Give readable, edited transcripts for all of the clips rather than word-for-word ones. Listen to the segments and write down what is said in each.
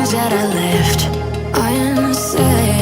things that I left unsaid.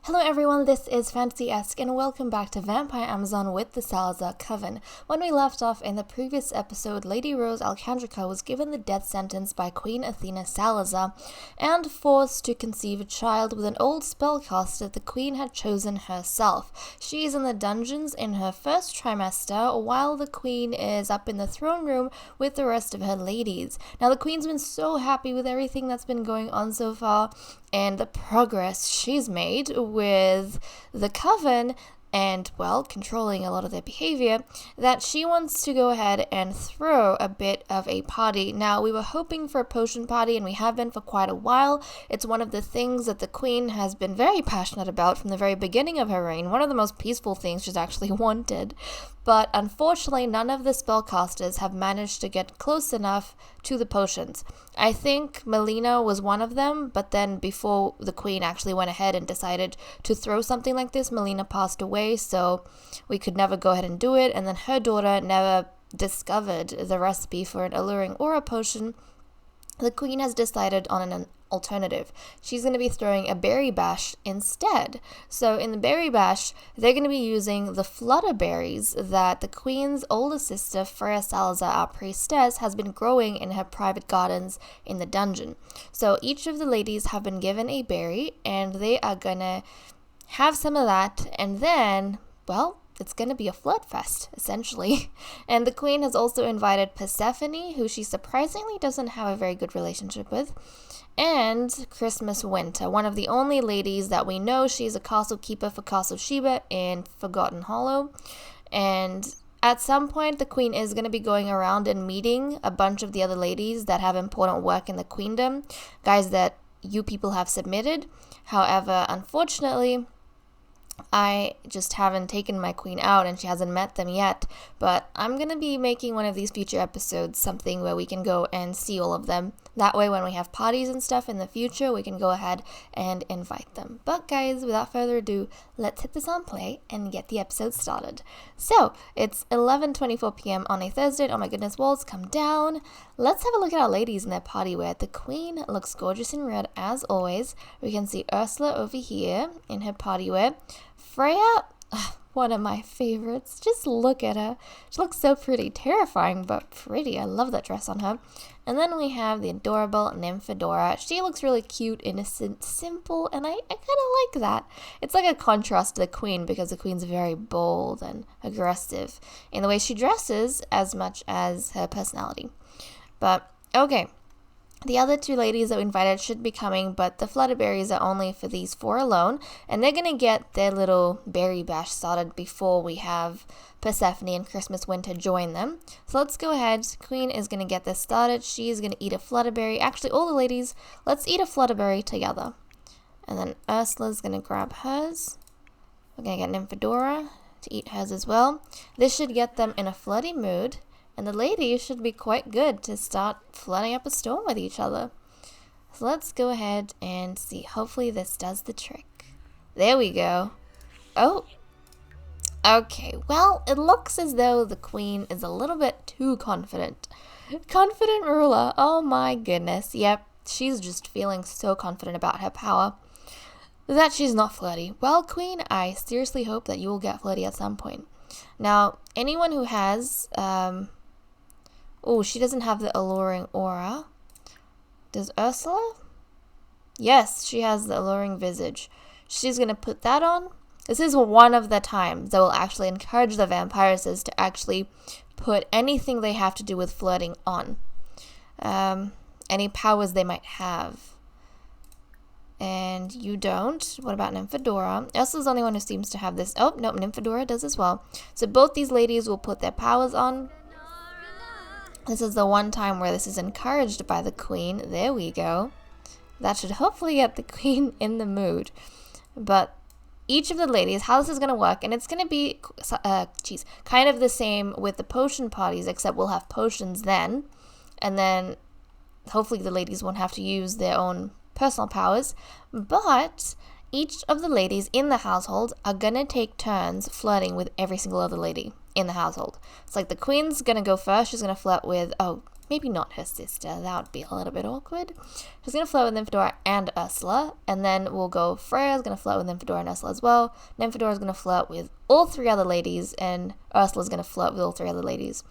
Hello everyone, this is FantasyEsque and welcome back to Vampire Amazon with the Salazar Coven. When we left off in the previous episode, Lady Rose Alcandrica was given the death sentence by Queen Athena Salazar and forced to conceive a child with an old spellcaster the Queen had chosen herself. She is in the dungeons in her first trimester while the Queen is up in the throne room with the rest of her ladies. Now the Queen's been so happy with everything that's been going on so far and the progress she's made with the Coven and, well, controlling a lot of their behavior, that she wants to go ahead and throw a bit of a party. Now, we were hoping for a potion party, and we have been for quite a while. It's one of the things that the Queen has been very passionate about from the very beginning of her reign, one of the most peaceful things she's actually wanted. But unfortunately, none of the spellcasters have managed to get close enough to the potions. I think Melina was one of them, but then before the Queen actually went ahead and decided to throw something like this, Melina passed away, so we could never go ahead and do it, and then her daughter never discovered the recipe for an alluring aura potion. The Queen has decided on an alternative. She's going to be throwing a berry bash instead. So in the berry bash, they're going to be using the flutter berries that the Queen's older sister, Freya Salazar, our priestess, has been growing in her private gardens in the dungeon. So each of the ladies have been given a berry, and they are going to have some of that, and then, well, it's going to be a flirt fest, essentially. And the Queen has also invited Persephone, who she surprisingly doesn't have a very good relationship with, and Christmas Winter, one of the only ladies that we know. She's a castle keeper for Castle Sheba in Forgotten Hollow. And at some point, the Queen is going to be going around and meeting a bunch of the other ladies that have important work in the Queendom, guys that you people have submitted. However, unfortunately, I just haven't taken my Queen out and she hasn't met them yet, but I'm going to be making one of these future episodes something where we can go and see all of them. That way when we have parties and stuff in the future, we can go ahead and invite them. But guys, without further ado, let's hit this on play and get the episode started. So, it's 11:24 p.m. on a Thursday. Oh my goodness, walls come down. Let's have a look at our ladies in their party wear. The Queen looks gorgeous in red as always. We can see Ursula over here in her party wear. Freya, one of my favorites. Just look at her. She looks so pretty. Terrifying, but pretty. I love that dress on her. And then we have the adorable Nymphadora. She looks really cute, innocent, simple, and I kind of like that. It's like a contrast to the Queen because the Queen's very bold and aggressive in the way she dresses as much as her personality. But, okay. The other two ladies that we invited should be coming, but the flutterberries are only for these four alone, and they're going to get their little berry bash started before we have Persephone and Christmas Winter join them. So let's go ahead. Queen is going to get this started. She's going to eat a flutterberry. Actually, all the ladies, let's eat a flutterberry together. And then Ursula's going to grab hers. We're going to get Nymphadora to eat hers as well. This should get them in a flirty mood. And the ladies should be quite good to start flooding up a storm with each other. So let's go ahead and see. Hopefully this does the trick. There we go. Oh. Okay, well, it looks as though the Queen is a little bit too confident. Confident ruler. Oh my goodness. Yep, she's just feeling so confident about her power that she's not flirty. Well, Queen, I seriously hope that you will get flirty at some point. Now, anyone who has... Oh, she doesn't have the alluring aura. Does Ursula? Yes, she has the alluring visage. She's going to put that on. This is one of the times that will actually encourage the vampiresses to actually put anything they have to do with flirting on. Any powers they might have. And you don't. What about Nymphadora? Ursula's the only one who seems to have this. Oh, no, Nymphadora does as well. So both these ladies will put their powers on. This is the one time where this is encouraged by the Queen. There we go. That should hopefully get the Queen in the mood. But each of the ladies, how this is going to work, and it's going to be, kind of the same with the potion parties, except we'll have potions then, and then hopefully the ladies won't have to use their own personal powers, but each of the ladies in the household are going to take turns flirting with every single other lady in the household. It's like the queen's going to go first. She's going to flirt with, maybe not her sister. That would be a little bit awkward. She's going to flirt with Nymphadora and Ursula. And then we'll go, Freya's going to flirt with Nymphadora and Ursula as well. Nymphadora's going to flirt with all 3 other ladies. And Ursula's going to flirt with all 3 other ladies.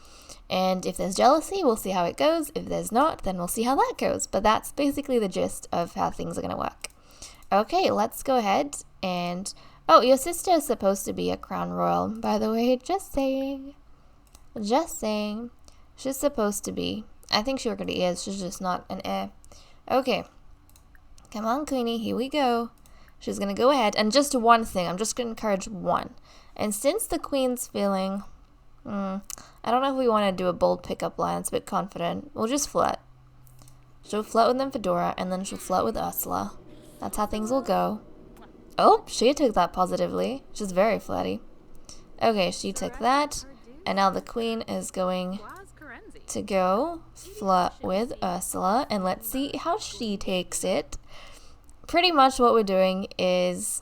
And if there's jealousy, we'll see how it goes. If there's not, then we'll see how that goes. But that's basically the gist of how things are going to work. Okay, let's go ahead and... Oh, your sister is supposed to be a crown royal, by the way. Just saying. Just saying. She's supposed to be. I think she already is. She's just not an heir. Okay. Come on, Queenie. Here we go. She's going to go ahead. And just one thing. I'm just going to encourage one. And since the queen's feeling... I don't know if we want to do a bold pickup line. It's a bit confident. We'll just flirt. She'll flirt with Nymphadora, and then she'll flirt with Ursula. That's how things will go. Oh, she took that positively. She's very flirty. Okay, she took that. And now the queen is going to go flirt with Ursula. And let's see how she takes it. Pretty much what we're doing is...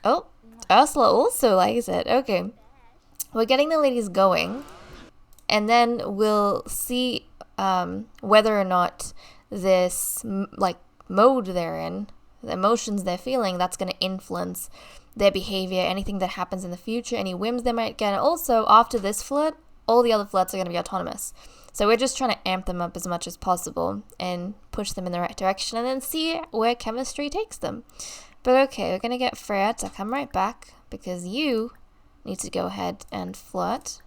Oh, Ursula also likes it. Okay. We're getting the ladies going. And then we'll see whether or not this, mode they're in, the emotions they're feeling, that's going to influence their behavior, anything that happens in the future, any whims they might get. And also, after this flirt, all the other flirts are going to be autonomous. So we're just trying to amp them up as much as possible and push them in the right direction and then see where chemistry takes them. But okay, we're going to get Freya to come right back because you need to go ahead and flirt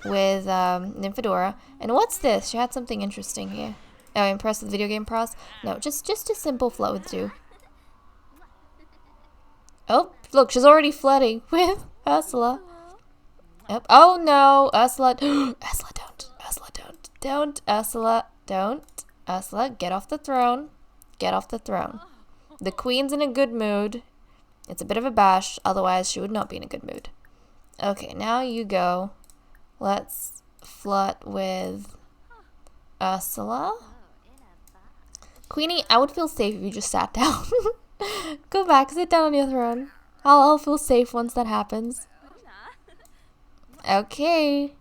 with Nymphadora. And what's this? She had something interesting here. Oh, impressed with video game pros? No, just a simple flirt with 2. Oh, look, she's already flirting with Ursula. Oh no, Ursula. Ursula, don't. Ursula, don't. Don't. Ursula, don't. Ursula, get off the throne. Get off the throne. The queen's in a good mood. It's a bit of a bash, otherwise she would not be in a good mood. Okay, now you go. Let's flirt with Ursula. Queenie, I would feel safe if you just sat down. Go back, sit down on your throne. I'll feel safe once that happens. Okay.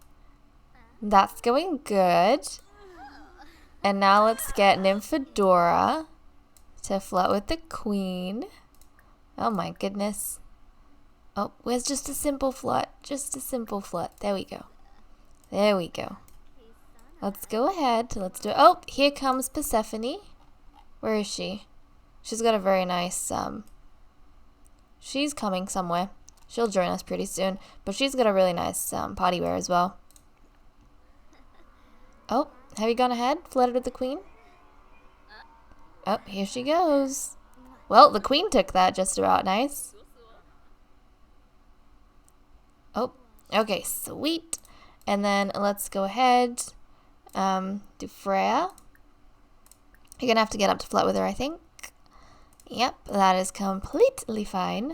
That's going good. And now let's get Nymphadora to flirt with the queen. Oh my goodness. Oh, where's just a simple flirt? Just a simple flirt. There we go. There we go. Let's go ahead. Let's do it. Oh, here comes Persephone. Where is she? She's got a very nice, she's coming somewhere. She'll join us pretty soon. But she's got a really nice, party wear as well. Oh, have you gone ahead? Flirted with the queen? Oh, here she goes. Well, the queen took that just about nice. Oh, okay, sweet. And then let's go ahead, do Freya. You're gonna have to get up to flirt with her, I think. Yep, that is completely fine.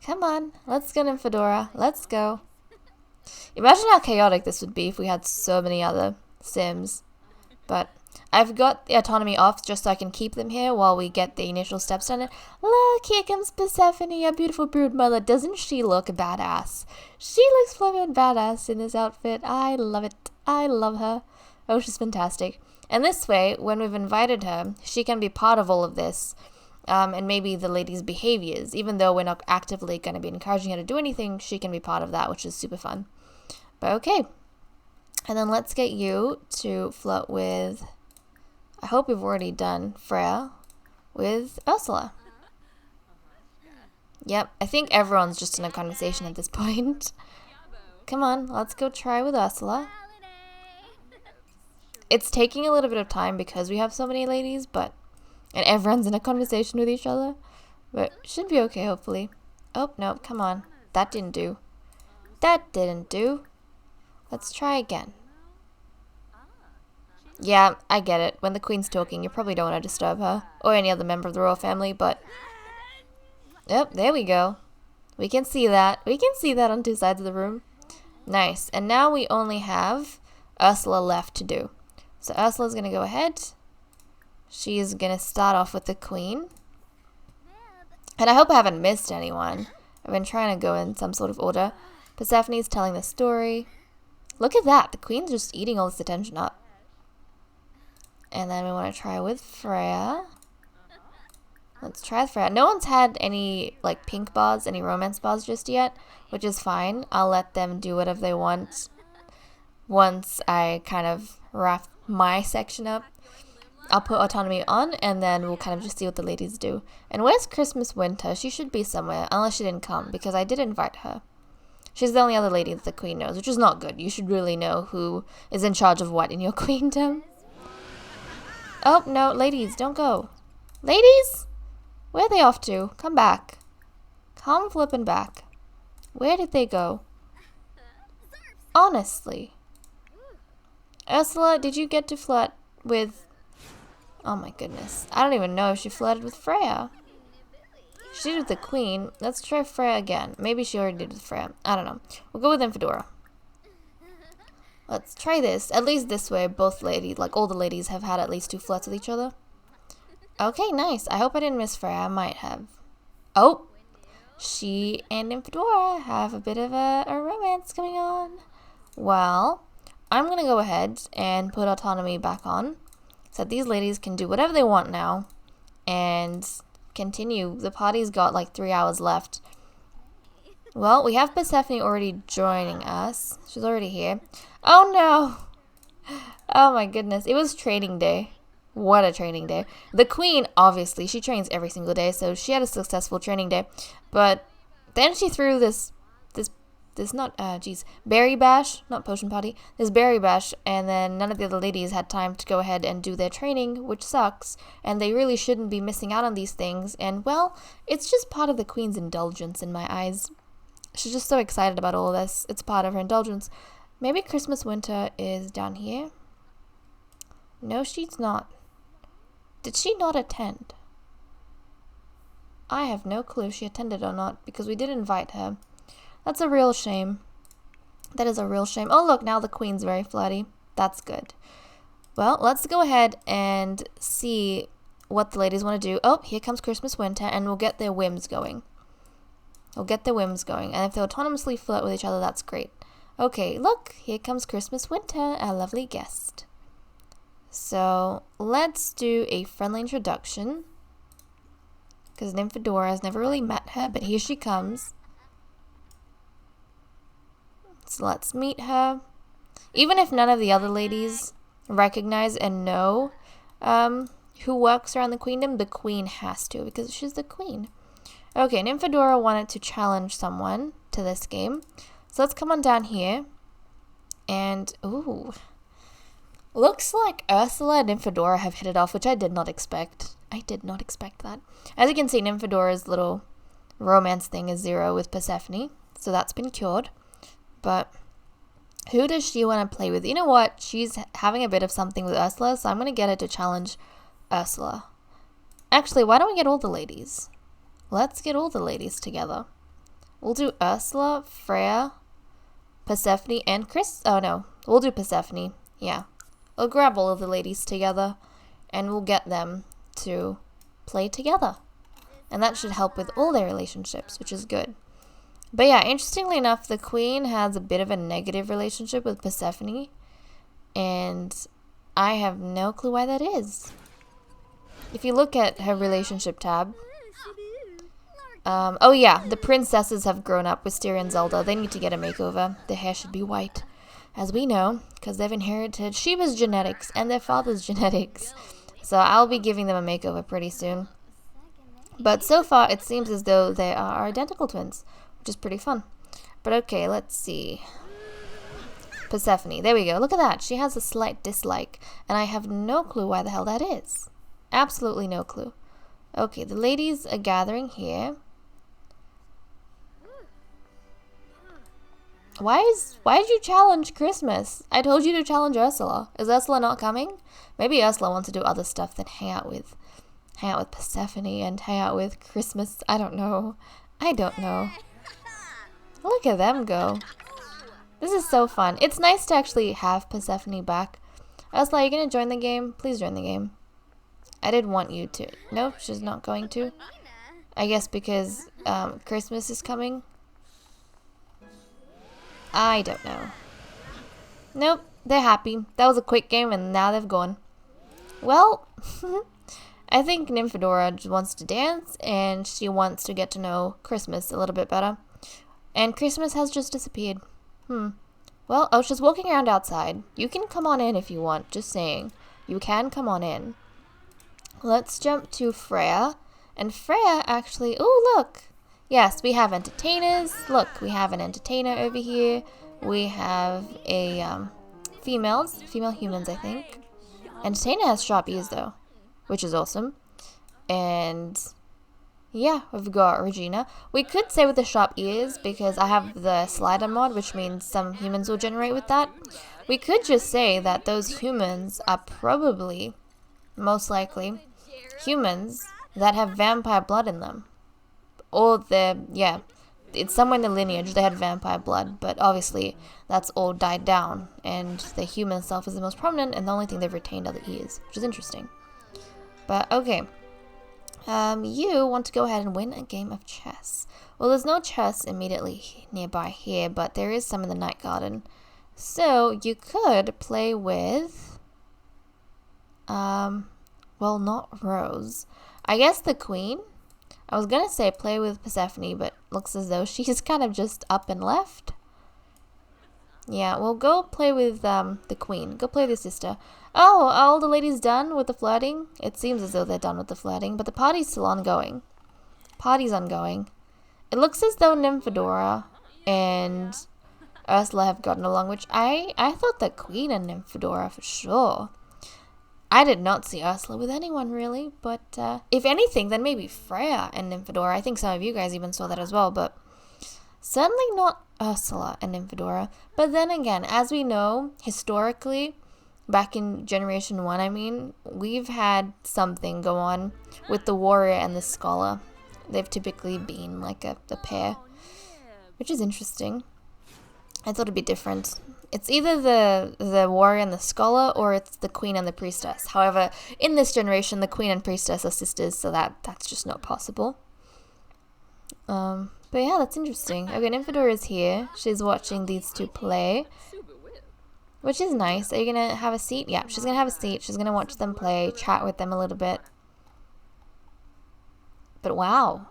Come on, let's go, Nymphadora. Let's go. Imagine how chaotic this would be if we had so many other Sims. But I've got the autonomy off just so I can keep them here while we get the initial steps done. Look, here comes Persephone, our beautiful brood mother. Doesn't she look badass? She looks flippin' badass in this outfit. I love it. I love her. Oh, she's fantastic. And this way, when we've invited her, she can be part of all of this. And maybe the lady's behaviors. Even though we're not actively going to be encouraging her to do anything, she can be part of that, which is super fun. But okay. And then let's get you to flirt with... I hope we've already done Freya with Ursula. Yep, I think everyone's just in a conversation at this point. Come on, let's go try with Ursula. It's taking a little bit of time because we have so many ladies, and everyone's in a conversation with each other. But should be okay, hopefully. Oh, no, come on. That didn't do. That didn't do. Let's try again. Yeah, I get it. When the queen's talking, you probably don't want to disturb her. Or any other member of the royal family, but... Yep, there we go. We can see that. We can see that on two sides of the room. Nice. And now we only have Ursula left to do. So Ursula's going to go ahead. She's going to start off with the queen. And I hope I haven't missed anyone. I've been trying to go in some sort of order. Persephone's telling the story. Look at that. The queen's just eating all this attention up. And then we want to try with Freya. Let's try with Freya. No one's had any like pink bars, any romance bars just yet, which is fine. I'll let them do whatever they want once I kind of wrap my section up. I'll put autonomy on and then we'll kind of just see what the ladies do. And where's Christmas Winter? She should be somewhere, unless she didn't come, because I did invite her. She's the only other lady that the queen knows, which is not good. You should really know who is in charge of what in your queendom. Oh, no, ladies, don't go. Ladies? Where are they off to? Come back. Come flipping back. Where did they go? Honestly. Ursula, did you get to flirt with... Oh my goodness. I don't even know if she flirted with Freya. She did with the queen. Let's try Freya again. Maybe she already did with Freya. I don't know. We'll go with Infidora. Let's try this. At least this way, both ladies, like all the ladies, have had at least 2 flirts with each other. Okay, nice. I hope I didn't miss Freya. I might have. Oh! She and Infidora have a bit of a romance going on. Well, I'm going to go ahead and put autonomy back on. So that these ladies can do whatever they want now. And continue. The party's got like 3 hours left. Well, we have Persephone already joining us. She's already here. Oh no! Oh my goodness. It was training day. What a training day. The queen, obviously, she trains every single day, so she had a successful training day. But then she threw this berry bash, not potion party, this berry bash, and then none of the other ladies had time to go ahead and do their training, which sucks, and they really shouldn't be missing out on these things, and well, it's just part of the queen's indulgence in my eyes. She's just so excited about all of this. It's part of her indulgence. Maybe Christmas Winter is down here? No, she's not. Did she not attend? I have no clue if she attended or not, because we did invite her. That's a real shame. That is a real shame. Oh, look, now the queen's very flirty. That's good. Well, let's go ahead and see what the ladies want to do. Oh, here comes Christmas Winter, and we'll get their whims going. We'll get their whims going. And if they autonomously flirt with each other, that's great. Okay, look, here comes Christmas Winter, our lovely guest. So, let's do a friendly introduction. Because Nymphadora has never really met her, but here she comes. So let's meet her. Even if none of the other ladies recognize and know who works around the queendom, the queen has to, because she's the queen. Okay, Nymphadora wanted to challenge someone to this game. So let's come on down here. And, ooh. Looks like Ursula and Nymphadora have hit it off, which I did not expect. I did not expect that. As you can see, Nymphadora's little romance thing is 0 with Persephone. So that's been cured. But who does she want to play with? You know what? She's having a bit of something with Ursula, so I'm going to get her to challenge Ursula. Actually, why don't we get all the ladies? Let's get all the ladies together. We'll do Ursula, Freya, Persephone, and Chris. Oh no, we'll do Persephone. Yeah. We'll grab all of the ladies together and we'll get them to play together. And that should help with all their relationships, which is good. But yeah, interestingly enough, the queen has a bit of a negative relationship with Persephone. And I have no clue why that is. If you look at her relationship tab. Oh yeah, the princesses have grown up. Wisteria and Zelda. They need to get a makeover. Their hair should be white. As we know, because they've inherited Sheba's genetics and their father's genetics. So I'll be giving them a makeover pretty soon. But so far, it seems as though they are identical twins, which is pretty fun. But okay, let's see. Persephone, there we go. Look at that. She has a slight dislike, and I have no clue why the hell that is. Absolutely no clue. Okay, the ladies are gathering here. Why did you challenge Christmas? I told you to challenge Ursula. Is Ursula not coming? Maybe Ursula wants to do other stuff than hang out with Persephone and hang out with Christmas. I don't know. Look at them go. This is so fun. It's nice to actually have Persephone back. Ursula, are you gonna join the game? Please join the game. I did want you to. Nope, she's not going to. I guess because Christmas is coming. I don't know. Nope, they're happy. That was a quick game and now they've gone. Well, I think Nymphadora just wants to dance and she wants to get to know Christmas a little bit better. And Christmas has just disappeared. Well, oh, she's walking around outside. You can come on in if you want, just saying. You can come on in. Let's jump to Freya. And Freya actually, oh look. Yes, we have entertainers. Look, we have an entertainer over here. We have a female humans, I think. Entertainer has sharp ears though, which is awesome. And yeah, we've got Regina. We could say with the sharp ears because I have the slider mod, which means some humans will generate with that. We could just say that those humans are probably, most likely, humans that have vampire blood in them. Or yeah, it's somewhere in the lineage they had vampire blood, but obviously that's all died down, and the human self is the most prominent, and the only thing they've retained are the ears, which is interesting. But okay, you want to go ahead and win a game of chess. Well, there's no chess immediately nearby here, but there is some in the night garden. So you could play with, well, not Rose. I guess the queen. I was gonna say play with Persephone, but looks as though she's kind of just up and left. Yeah, well, go play with the queen. Go play with your sister. Oh, are all the ladies done with the flirting? It seems as though they're done with the flirting, but the party's still ongoing. Party's ongoing. It looks as though Nymphadora and Ursula have gotten along, which I thought the queen and Nymphadora for sure. I did not see Ursula with anyone really, but if anything, then maybe Freya and Nymphadora. I think some of you guys even saw that as well, but certainly not Ursula and Nymphadora. But then again, as we know, historically, back in Generation 1, I mean, we've had something go on with the warrior and the scholar. They've typically been like a pair, which is interesting. I thought it'd be different. It's either the warrior and the scholar, or it's the queen and the priestess. However, in this generation, the queen and priestess are sisters, so that's just not possible. But yeah, that's interesting. Okay, Nymphadora is here. She's watching these two play, which is nice. Are you gonna have a seat? Yeah, she's gonna have a seat. She's gonna watch them play, chat with them a little bit. But wow.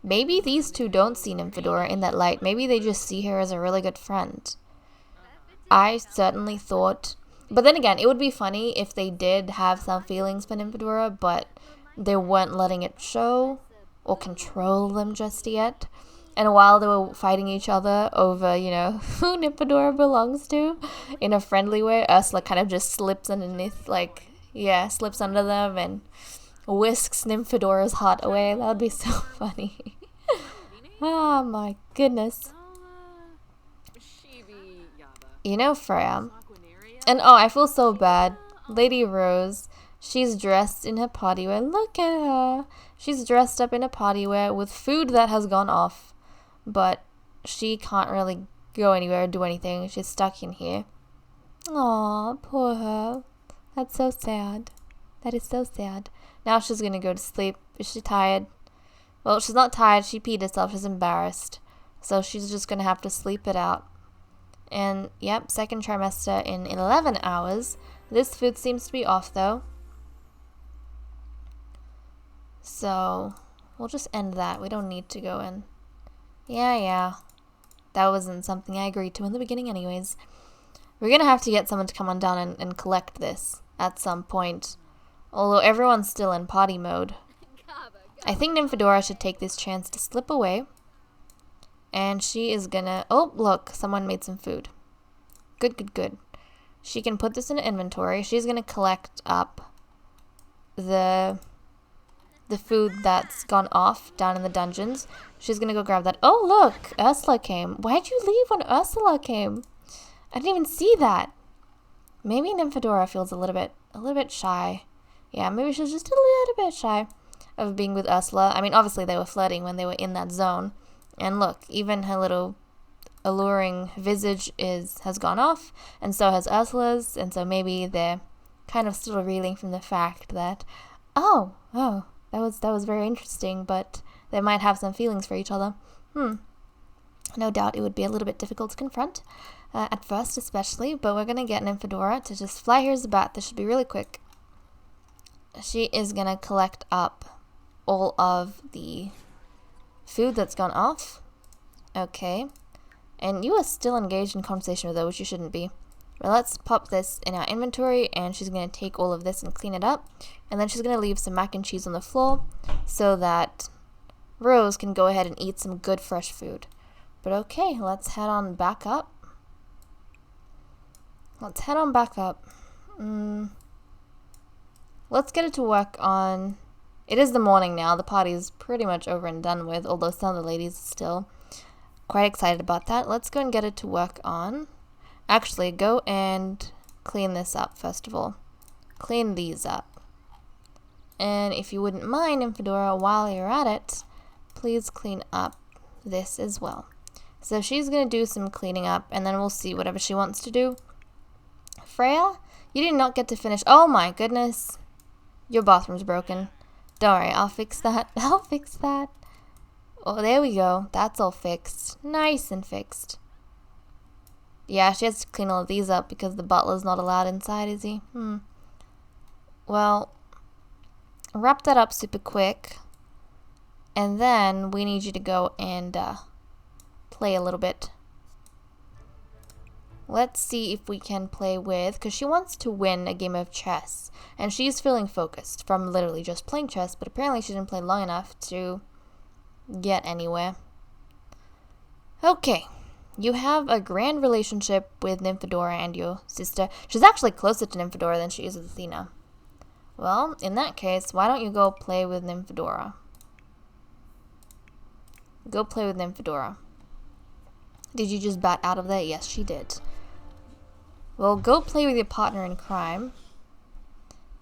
Maybe these two don't see Nymphadora in that light. Maybe they just see her as a really good friend. I certainly thought, but then again, it would be funny if they did have some feelings for Nymphadora, but they weren't letting it show or control them just yet. And while they were fighting each other over, you know, who Nymphadora belongs to, in a friendly way, Ursula kind of just slips underneath, like, yeah, slips under them and whisks Nymphadora's heart away. That would be so funny. Oh my goodness. You know Freya. And oh, I feel so bad. Lady Rose, she's dressed in her party wear. Look at her. She's dressed up in a party wear with food that has gone off. But she can't really go anywhere or do anything. She's stuck in here. Aw, poor her. That's so sad. That is so sad. Now she's gonna go to sleep. Is she tired? Well, she's not tired. She peed herself. She's embarrassed. So she's just gonna have to sleep it out. And, yep, second trimester in 11 hours. This food seems to be off, though. So, we'll just end that. We don't need to go in. Yeah. That wasn't something I agreed to in the beginning anyways. We're gonna have to get someone to come on down and collect this at some point. Although everyone's still in party mode. I think Nymphadora should take this chance to slip away. And she is gonna... Oh, look. Someone made some food. Good. She can put this in an inventory. She's gonna collect up the the food that's gone off down in the dungeons. She's gonna go grab that. Oh, look! Ursula came. Why'd you leave when Ursula came? I didn't even see that. Maybe Nymphadora feels a little bit shy. Yeah, maybe she's just a little bit shy of being with Ursula. I mean, obviously they were flirting when they were in that zone. And look, even her little alluring visage has gone off, and so has Ursula's, and so maybe they're kind of still reeling from the fact that, oh, that was very interesting, but they might have some feelings for each other. No doubt it would be a little bit difficult to confront, at first especially, but we're gonna get Nymphadora to just fly here as a bat. This should be really quick. She is gonna collect up all of the food that's gone off. Okay. And you are still engaged in conversation with her, which you shouldn't be. But let's pop this in our inventory, and she's going to take all of this and clean it up. And then she's going to leave some mac and cheese on the floor so that Rose can go ahead and eat some good fresh food. But okay, let's head on back up. Let's get it to work on... It is the morning now. The party's pretty much over and done with, although some of the ladies are still quite excited about that. Let's go and get it to work on... Actually, go and clean this up, first of all. Clean these up. And if you wouldn't mind, Nymphadora, while you're at it, please clean up this as well. So she's going to do some cleaning up, and then we'll see whatever she wants to do. Freya, you did not get to finish. Oh my goodness. Your bathroom's broken. Don't worry, I'll fix that. I'll fix that. Oh, there we go. That's all fixed. Nice and fixed. Yeah, she has to clean all of these up because the butler's not allowed inside, is he? Well, wrap that up super quick. And then we need you to go and play a little bit. Let's see if we can play with... Because she wants to win a game of chess. And she's feeling focused from literally just playing chess. But apparently she didn't play long enough to get anywhere. Okay. You have a grand relationship with Nymphadora and your sister. She's actually closer to Nymphadora than she is with Athena. Well, in that case, why don't you go play with Nymphadora? Go play with Nymphadora. Did you just bat out of there? Yes, she did. Well, go play with your partner in crime.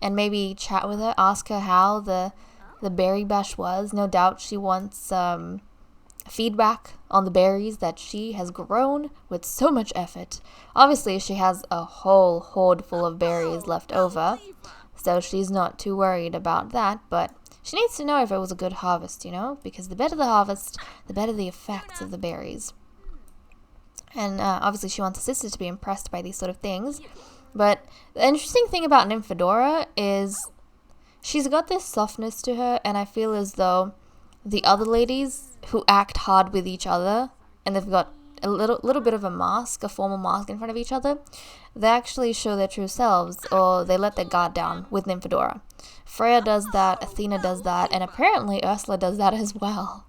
And maybe chat with her. Ask her how the berry bash was. No doubt she wants feedback on the berries that she has grown with so much effort. Obviously, she has a whole hoard full of berries left over, so she's not too worried about that, but she needs to know if it was a good harvest, you know, because the better the harvest, the better the effects of the berries. And obviously she wants her sister to be impressed by these sort of things, but the interesting thing about Nymphadora is she's got this softness to her, and I feel as though the other ladies who act hard with each other, and they've got a little bit of a mask, a formal mask in front of each other, they actually show their true selves, or they let their guard down with Nymphadora. Freya does that, Athena does that, and apparently Ursula does that as well.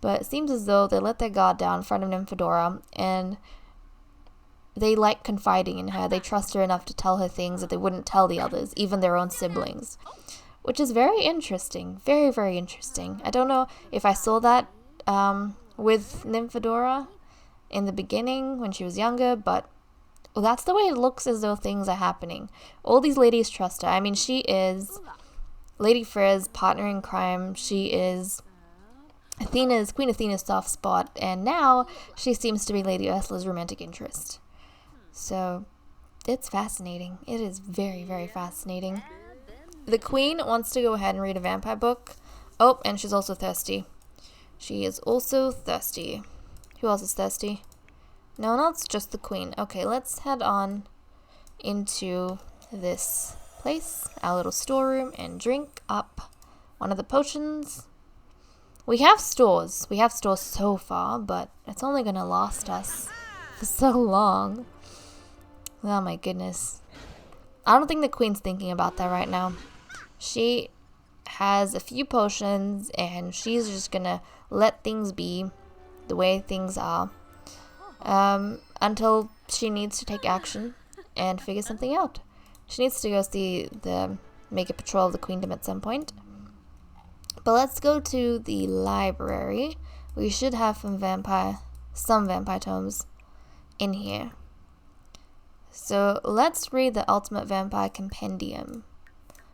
But it seems as though they let their guard down in front of Nymphadora, and they like confiding in her. They trust her enough to tell her things that they wouldn't tell the others, even their own siblings. Which is very interesting. Very, very interesting. I don't know if I saw that with Nymphadora in the beginning when she was younger, but well, that's the way it looks as though things are happening. All these ladies trust her. I mean, she is Lady Freya's partner in crime. She is Queen Athena's soft spot, and now she seems to be Lady Ursula's romantic interest. So it's fascinating. It is very, very fascinating. The queen wants to go ahead and read a vampire book. Oh, and she's also thirsty. She is also thirsty. Who else is thirsty? No, no, it's just the queen. Okay, let's head on into this place, our little storeroom, and drink up one of the potions. We have stores. We have stores so far, but it's only going to last us for so long. Oh my goodness. I don't think the queen's thinking about that right now. She has a few potions, and she's just gonna let things be the way things are until she needs to take action and figure something out. She needs to go see make a patrol of the queendom at some point. But let's go to the library. We should have some vampire tomes in here. So let's read the Ultimate Vampire Compendium.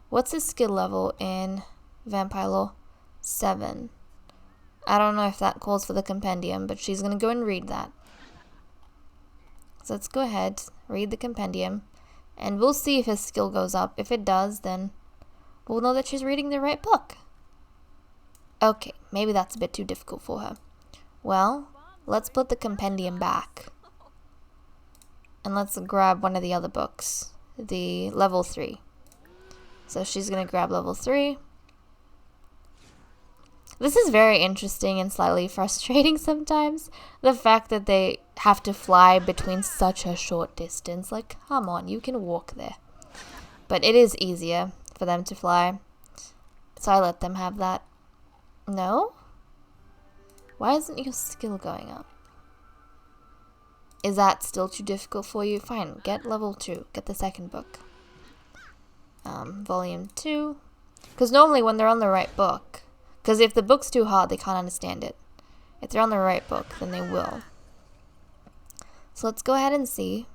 What's his skill level in vampire lore? 7. I don't know if that calls for the compendium, but she's going to go and read that. So let's go ahead, read the compendium, and we'll see if his skill goes up. If it does, then we'll know that she's reading the right book. Okay, maybe that's a bit too difficult for her. Well, let's put the compendium back. And let's grab one of the other books, the level 3. So she's going to grab level 3. This is very interesting and slightly frustrating sometimes. The fact that they have to fly between such a short distance. Like, come on, you can walk there. But it is easier for them to fly. So I let them have that. No? Why isn't your skill going up? Is that still too difficult for you? Fine, get level 2. Get the second book. Volume 2. Because normally when they're on the right book, because if the book's too hard, they can't understand it. If they're on the right book, then they will. So let's go ahead and see.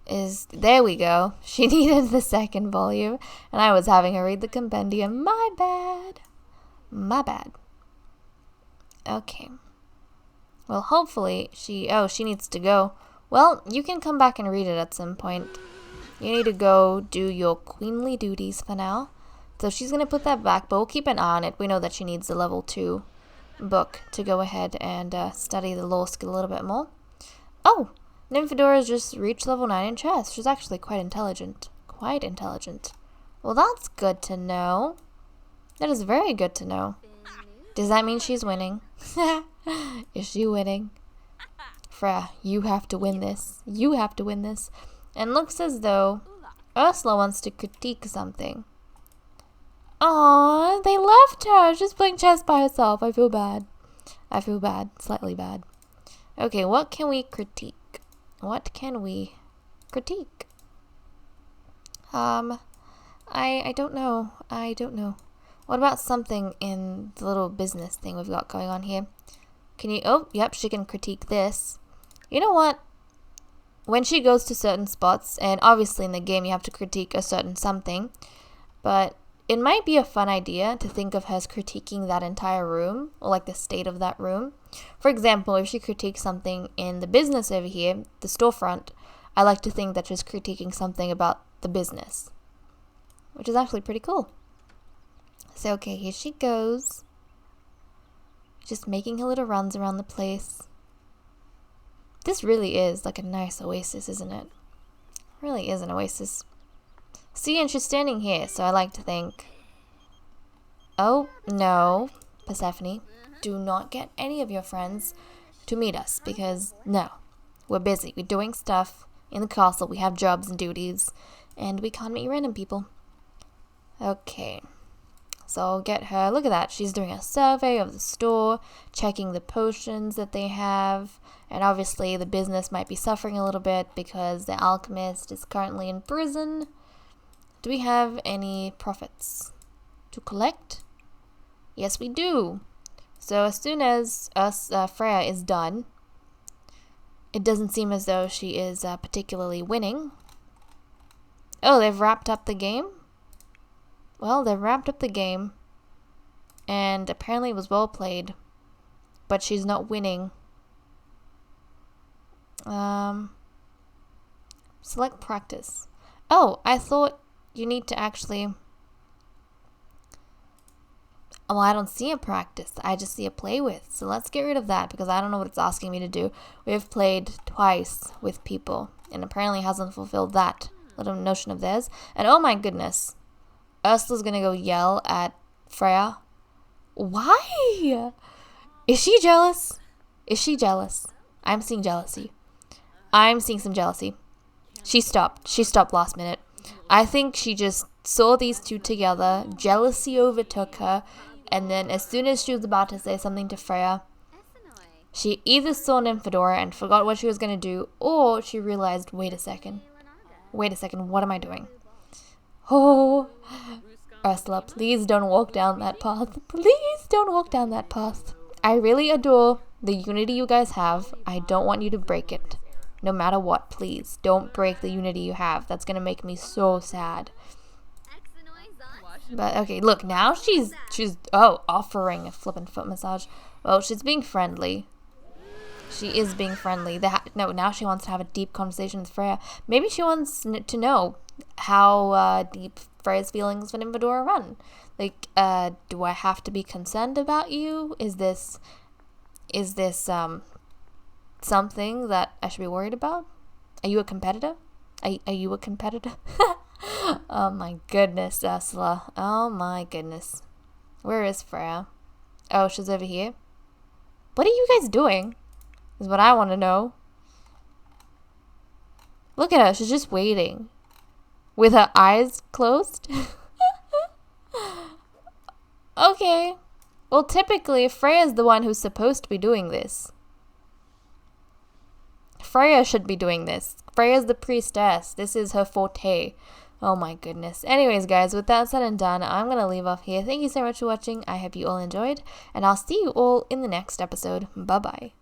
There we go. She needed the second volume, and I was having her read the compendium. My bad. My bad. Okay. Well, hopefully she needs to go. Well, you can come back and read it at some point. You need to go do your queenly duties for now. So she's going to put that back, but we'll keep an eye on it. We know that she needs the level 2 book to go ahead and study the lore skill a little bit more. Oh, Nymphadora's just reached level 9 in chess. She's actually quite intelligent. Quite intelligent. Well, that's good to know. That is very good to know. Does that mean she's winning? Is she winning? Freya, you have to win this. You have to win this. And looks as though Ursula wants to critique something. Aww, they left her. She's playing chess by herself. I feel bad. I feel bad. Slightly bad. Okay, what can we critique? What can we critique? I don't know. I don't know. What about something in the little business thing we've got going on here? Can you... Oh, yep, she can critique this. You know what? When she goes to certain spots, and obviously in the game you have to critique a certain something, but it might be a fun idea to think of her as critiquing that entire room, or like the state of that room. For example, if she critiques something in the business over here, the storefront, I like to think that she's critiquing something about the business, which is actually pretty cool. So, okay, here she goes. Just making her little runs around the place. This really is like a nice oasis, isn't it? It really is an oasis. See, and she's standing here, so I like to think... Oh, no, Persephone. Do not get any of your friends to meet us, because, no. We're busy. We're doing stuff in the castle. We have jobs and duties, and we can't meet random people. Okay. So I'll get her... Look at that. She's doing a survey of the store, checking the potions that they have. And obviously the business might be suffering a little bit because the alchemist is currently in prison. Do we have any profits to collect? Yes, we do. So as soon as Freya is done, it doesn't seem as though she is particularly winning. Oh, they've wrapped up the game? Well, they've wrapped up the game, and apparently it was well played, but she's not winning. Select practice. Oh, I thought you need to actually... Well, I don't see a practice. I just see a play with. So let's get rid of that because I don't know what it's asking me to do. We have played twice with people, and apparently hasn't fulfilled that little notion of theirs. And oh my goodness, Ursula's gonna go yell at Freya. Why? Is she jealous? Is she jealous? I'm seeing jealousy. I'm seeing some jealousy. She stopped. She stopped last minute. I think she just saw these two together. Jealousy overtook her. And then as soon as she was about to say something to Freya, she either saw Nymphadora and forgot what she was going to do, or she realized, wait a second, what am I doing? Oh, Ursula, please don't walk down that path. Please don't walk down that path. I really adore the unity you guys have. I don't want you to break it. No matter what, please. Don't break the unity you have. That's gonna make me so sad. But okay, look, now she's offering a flippin' foot massage. Well, she's being friendly. She is being friendly. No, now she wants to have a deep conversation with Freya. Maybe she wants to know how deep Freya's feelings for Nymphadora run. Like, do I have to be concerned about you? Is this something that I should be worried about? Are you a competitor? Are you a competitor? Oh my goodness, Ursula. Oh my goodness. Where is Freya? Oh, she's over here. What are you guys doing? Is what I want to know. Look at her. She's just waiting. With her eyes closed. Okay. Well, typically, Freya's the one who's supposed to be doing this. Freya should be doing this. Freya's the priestess. This is her forte. Oh my goodness. Anyways, guys, with that said and done, I'm going to leave off here. Thank you so much for watching. I hope you all enjoyed, and I'll see you all in the next episode. Bye-bye.